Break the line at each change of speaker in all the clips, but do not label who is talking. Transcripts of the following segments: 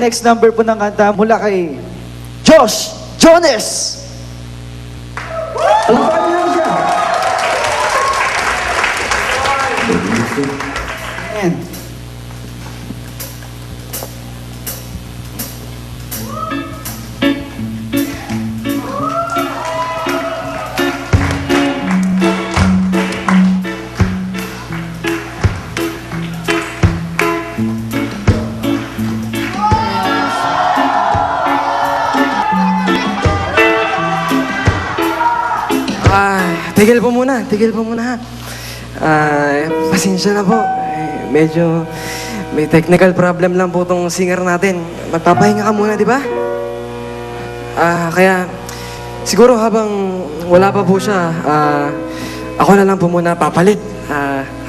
next number po ng kanta mula kay Josh Jones. Alam niyo lang siya. Ayan.
Tigil po muna ha. Pasensya na po. Medyo may technical problem lang po tong singer natin. Magpapahinga ka muna, di ba? Kaya siguro habang wala pa po siya, ako na lang po muna papalit.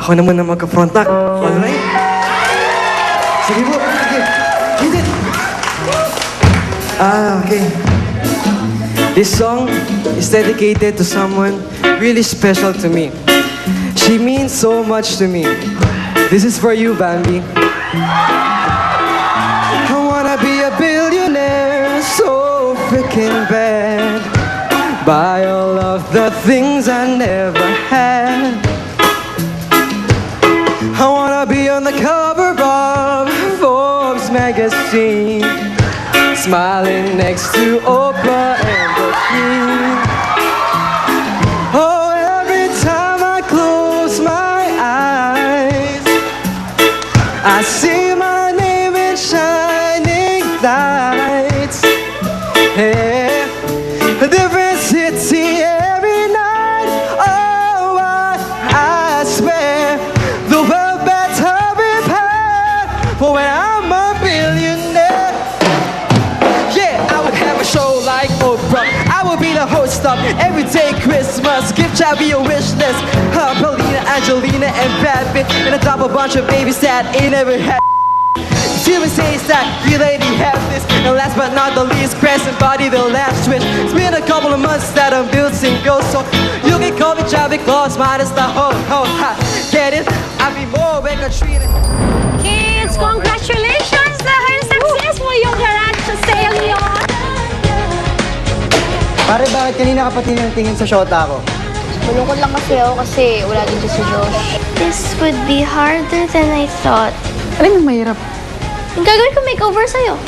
Ako na muna magka-front act. Alright? Sige po, sige. Hit it! Okay. This song is dedicated to someone really special to me. She means so much to me. This is for you, Bambi. I wanna be a billionaire, so freaking bad. Buy all of the things I never had. I wanna be on the cover of Forbes magazine, smiling next to Oprah and the Queen. Oh, every time I close my eyes, I see my name in shining lights. Hey, a different city every night. Oh, I swear the world better prepare for when I'm a billionaire. Yeah, I would have a show like Oprah. I would be the host of Everyday Christmas. Gift shall be a wish list. Paulina, Angelina, and Brad Pitt, and adopt a bunch of babies that ain't never had. Steven says that you lady have this. And last but not the least, Crescent Body, the last twitch. It's been a couple of months that I'm built single, so you can call me Chubby Claus, minus the ho-ho. Get it? I'll be more when treated.
Kids, congratulations! Dahil successful yung garage sale niyo!
Pare, bakit kanina ka pa tingin sa shota ko?
Malungkot lang kasi ako kasi wala din si Josh.
This would be harder than I thought.
Alin ang mahirap?
Yung gagawin ko makeover sa'yo.